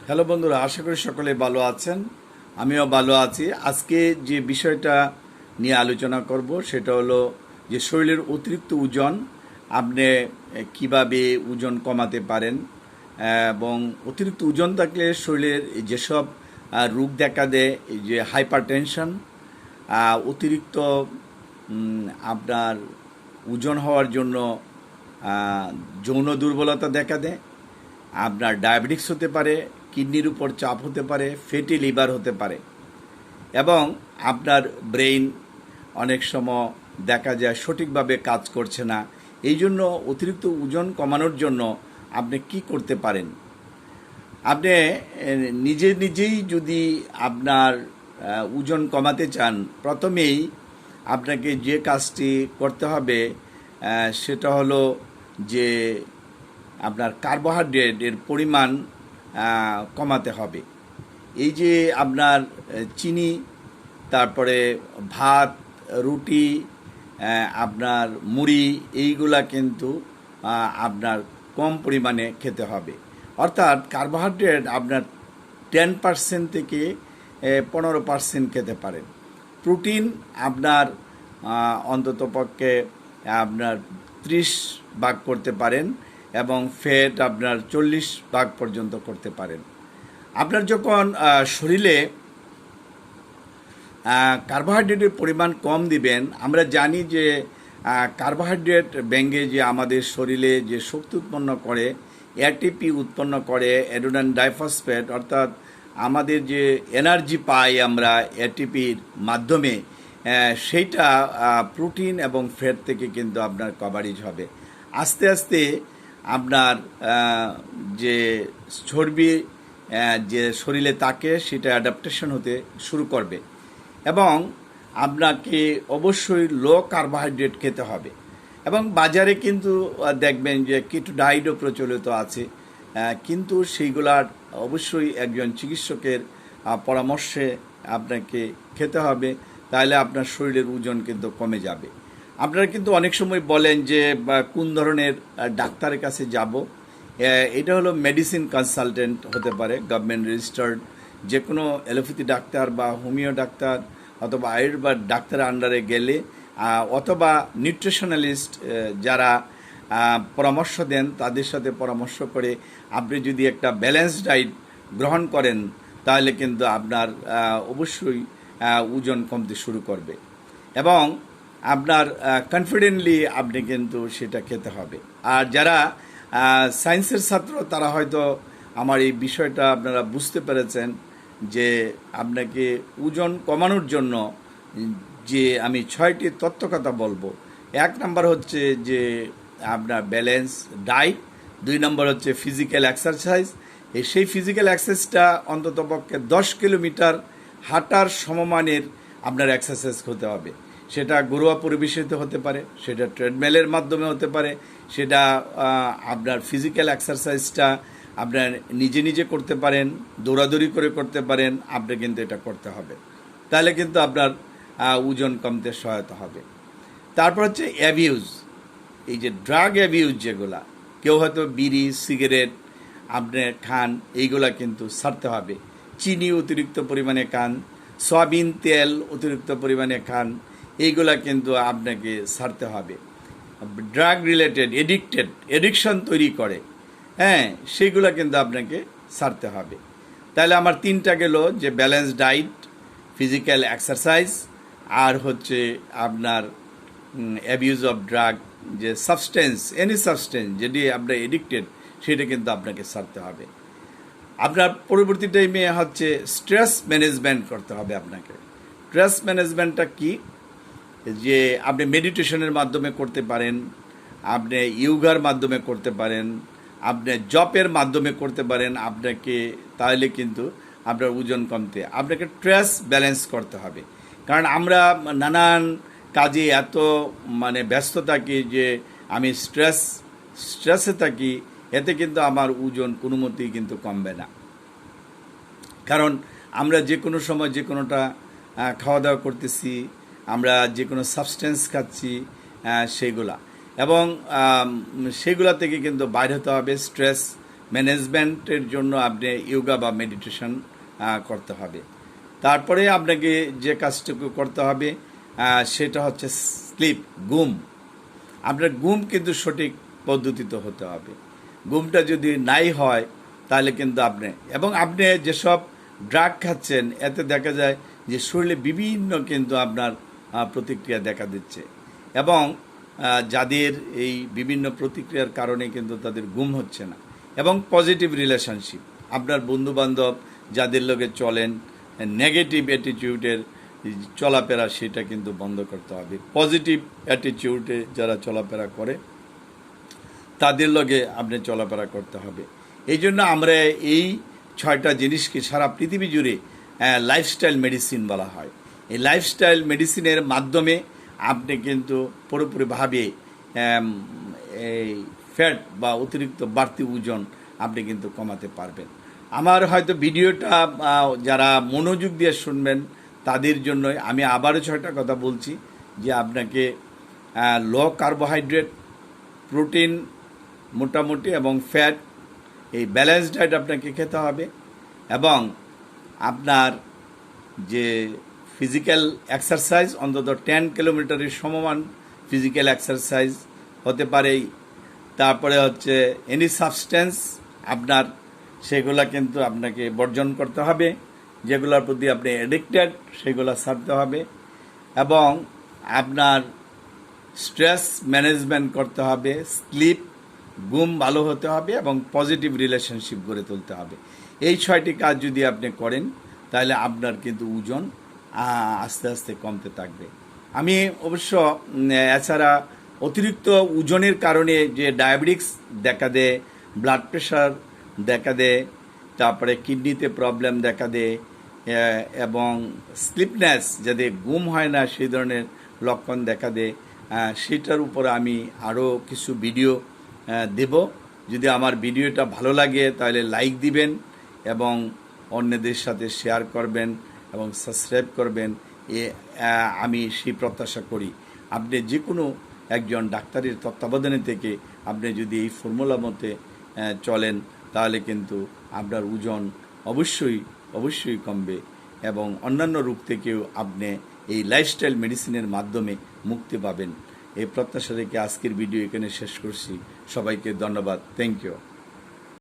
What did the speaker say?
Hello বন্ধুরা, আশা করি সকলে ভালো আছেন। আমিও ভালো আছি। আজকে যে বিষয়টা নিয়ে আলোচনা করব সেটা হলো যে শরীরের অতিরিক্ত ওজন আপনি কিভাবে ওজন কমাতে পারেন, এবং অতিরিক্ত ওজন থাকলে শরীরের যেসব রোগ দেখা দেয়, এই যে হাইপার টেনশন, অতিরিক্ত আপনার ওজন হওয়ার জন্য যৌন দুর্বলতা দেখা দেয়, আপনার ডায়াবেটিক্স হতে পারে, কিডনির উপর চাপ হতে পারে, ফ্যাটি লিভার হতে পারে, এবং আপনার ব্রেইন অনেক সময় দেখা যায় সঠিকভাবে কাজ করছে না। এই জন্য অতিরিক্ত ওজন কমানোর জন্য আপনি কি করতে পারেন? আপনি নিজেই যদি আপনার ওজন কমাতে চান, প্রথমেই আপনাকে যে কাজটি করতে হবে সেটা হলো যে আপনার কার্বোহাইড্রেটের পরিমাণ কমাতে হবে। এই যে আপনার চিনি, তারপরে ভাত, রুটি, আপনার মুড়ি, এইগুলা কিন্তু আপনার কম পরিমাণে খেতে হবে। অর্থাৎ কার্বোহাইড্রেট আপনার 10% থেকে 15% খেতে পারেন। প্রোটিন আপনার অন্ততপক্ষে আপনার 30 ভাগ করতে পারেন, এবং ফ্যাট আপনার 40 ভাগ পর্যন্ত করতে পারেন। আপনার যখন শরীরে কার্বোহাইড্রেটের পরিমাণ কম দিবেন, আমরা জানি যে কার্বোহাইড্রেট ব্যাঙ্গে যে আমাদের শরীরে যে শক্তি উৎপন্ন করে, এটিপি উৎপন্ন করে, অ্যাডেনোসাইন ডাইফসফেট, অর্থাৎ আমাদের যে এনার্জি পাই আমরা এটিপির মাধ্যমে, সেইটা প্রোটিন এবং ফ্যাট থেকে কিন্তু আপনার কভারেজ হবে। আস্তে আস্তে আপনার যে চর্বি যে শরীরে থাকে সেটা অ্যাডাপ্টেশন হতে শুরু করবে, এবং আপনাকে অবশ্যই লো কার্বোহাইড্রেট খেতে হবে। এবং বাজারে কিন্তু দেখবেন যে কিটো ডায়েটও প্রচলিত আছে, কিন্তু সেইগুলার অবশ্যই একজন চিকিৎসকের পরামর্শে আপনাকে খেতে হবে, তাহলে আপনার শরীরের ওজন কিন্তু কমে যাবে। আপনারা কিন্তু অনেক সময় বলেন যে কোন ধরনের ডাক্তারের কাছে যাব। এটা হলো মেডিসিন কনসালটেন্ট হতে পারে, গভর্নমেন্ট রেজিস্টার্ড যে কোনো অ্যালোপ্যাথি ডাক্তার বা হোমিও ডাক্তার অথবা আয়ুর্বেদ ডাক্তারের আন্ডারে গেলে, অথবা নিউট্রিশনালিস্ট যারা পরামর্শ দেন তাদের সাথে পরামর্শ করে আপনি যদি একটা ব্যালেন্স ডায়েট গ্রহণ করেন, তাহলে কিন্তু আপনার অবশ্যই ওজন কমতে শুরু করবে, এবং আপনার কনফিডেন্টলি আপনি কিন্তু সেটা খেতে হবে। আর যারা সায়েন্সের ছাত্র তারা হয়তো আমার এই বিষয়টা আপনারা বুঝতে পেরেছেন যে আপনাকে ওজন কমানোর জন্য যে আমি 6টি তত্ত্ব কথা বলবো। 1 নম্বর হচ্ছে যে আপনার ব্যালেন্স ডায়েট, 2 নম্বর হচ্ছে ফিজিক্যাল এক্সারসাইজ। সেই ফিজিক্যাল এক্সারসাইজটা অন্ততপক্ষে 10 কিলোমিটার হাঁটার সমমানের আপনার এক্সারসাইজ হতে হবে। সেটা ঘরোয়া পরিবেশিত হতে পারে, সেটা ট্রেডমিলের মাধ্যমে হতে পারে, সেটা আপনার ফিজিক্যাল এক্সারসাইজটা আপনার নিজে করতে পারেন, দৌড়াদৌড়ি করে করতে পারেন, আপনি কিন্তু এটা করতে হবে। তাহলে কিন্তু আপনার ওজন কমতে সহায়তা হবে। তারপর হচ্ছে অ্যাবিউজ, এই যে ড্রাগ অ্যাবিউজ যেগুলা, কেউ হয়তো বিড়ি সিগারেট আপনি খান, এইগুলা কিন্তু ছাড়তে হবে। চিনি অতিরিক্ত পরিমাণে খান, সয়াবিন তেল অতিরিক্ত পরিমাণে খান, এইগুলা কিন্তু আপনাকে ছাড়তে হবে। ড্রাগ রিলেটেড এডিকশন তৈরি করে, সেইগুলো কিন্তু আপনাকে ছাড়তে হবে। তাহলে আমার 3টা গেল, যে ব্যালেন্স ডায়েট, ফিজিক্যাল এক্সারসাইজ, আর হচ্ছে আপনার অ্যাবিউজ অফ ড্রাগ, যে সাবস্টেন্স, এনি সাবস্টেন্স যেটি আপনার এডিক্টেড, সেটা কিন্তু আপনাকে ছাড়তে হবে। আপনার পরবর্তী টাইমে হচ্ছে স্ট্রেস ম্যানেজমেন্ট করতে হবে আপনাকে। স্ট্রেস ম্যানেজমেন্টটা কি? যে আপনি মেডিটেশনের মাধ্যমে করতে পারেন, আপনি ইয়োগার মাধ্যমে করতে পারেন, আপনি জপের মাধ্যমে করতে পারেন। আপনাকে তাহলে কিন্তু আপনার ওজন কমতে আপনাকে স্ট্রেস ব্যালেন্স করতে হবে। কারণ আমরা নানান কাজে এত ব্যস্ত থাকি যে আমি স্ট্রেসে থাকি, এতে কিন্তু আমার ওজন কোনো মতেই কিন্তু কমবে না। কারণ আমরা যে কোনো সময় যে কোনোটা খাওয়া দাওয়া করতেছি, আমরা যে কোনো সাবস্টেন্স খাচ্ছি, সেইগুলা, এবং সেগুলা থেকে কিন্তু বাইরে হতে হবে, স্ট্রেস ম্যানেজমেন্টের জন্য আপনি যোগা বা মেডিটেশন করতে হবে। তারপরে আপনাকে যে কাজটুকু করতে হবে সেটা হচ্ছে স্লিপ, ঘুম। আপনার ঘুম কিন্তু সঠিক পদ্ধতিতে হতে হবে। ঘুমটা যদি নাই হয় তাহলে কিন্তু আপনি যেসব ড্রাগ খাচ্ছেন এতে দেখা যায় যে শরীরে বিভিন্ন কিন্তু আপনার প্রতিক্রিয়া দেখা দিচ্ছে, এবং যাদের এই বিভিন্ন প্রতিক্রিয়ার কারণে কিন্তু তাদের ঘুম হচ্ছে না। এবং পজিটিভ রিলেশনশিপ, আপনার বন্ধুবান্ধব যাদের লগে চলেন, নেগেটিভ অ্যাটিটিউডের চলাফেরা সেটা কিন্তু বন্ধ করতে হবে। পজিটিভ অ্যাটিটিউডে যারা চলাফেরা করে তাদের লগে আপনি চলাফেরা করতে হবে। এই জন্য আমরা এই 6টা জিনিসকে সারা পৃথিবী জুড়ে লাইফস্টাইল মেডিসিন বলা হয়। এই লাইফস্টাইল মেডিসিনের মাধ্যমে আপনি কিন্তু পুরোপুরিভাবে এই ফ্যাট বা অতিরিক্ত বাড়তি ওজন আপনি কিন্তু কমাতে পারবেন। আমার হয়তো ভিডিওটা যারা মনোযোগ দিয়ে শুনবেন তাদের জন্যই আমি আবারও 6টা কথা বলছি, যে আপনাকে লো কার্বোহাইড্রেট, প্রোটিন মোটামুটি এবং ফ্যাট, এই ব্যালেন্স ডায়েট আপনাকে খেতে হবে। এবং আপনার যে ফিজিক্যাল এক্সারসাইজ, অন্তত 10 কিলোমিটারের সমমান ফিজিক্যাল এক্সারসাইজ হতে পারে। তারপরে হচ্ছে এনি সাবস্টেন্স আপনার সেগুলা কিন্তু আপনাকে বর্জন করতে হবে, যেগুলোর প্রতি আপনি অ্যাডিক্টেড সেগুলো ছাড়তে হবে। এবং আপনার স্ট্রেস ম্যানেজমেন্ট করতে হবে, স্লিপ, ঘুম ভালো হতে হবে, এবং পজিটিভ রিলেশনশিপ গড়ে তুলতে হবে। এই 6টি কাজ যদি আপনি করেন তাহলে আপনার কিন্তু ওজন আস্তে আস্তে কমতে থাকবে। আমি অবশ্য এছাড়া অতিরিক্ত ওজনের কারণে যে ডায়াবেটিক্স দেখা দেয়, ব্লাড প্রেশার দেখা দেয়, তারপরে কিডনিতে প্রবলেম দেখা দেয়, এবং স্লিপনেস, যাতে ঘুম হয় না সেই ধরনের লক্ষণ দেখা দেয়, সেটার উপর আমি আরও কিছু ভিডিও দেব। যদি আমার ভিডিওটা ভালো লাগে তাহলে লাইক দিবেন এবং অন্যদের সাথে শেয়ার করবেন এবং সাবস্ক্রাইব করবেন। আমি সেই প্রত্যাশা করি। আপনি যে কোনো একজন ডাক্তারের তত্ত্বাবধানে থেকে আপনি যদি এই ফর্মুলা মতে চলেন তাহলে কিন্তু আপনার ওজন অবশ্যই কমবে, এবং অন্যান্য রোগ থেকেও আপনি এই লাইফস্টাইল মেডিসিনের মাধ্যমে মুক্তি পাবেন। এই প্রত্যাশা রেখে আজকের ভিডিও এখানে শেষ করছি। সবাইকে ধন্যবাদ। Thank you.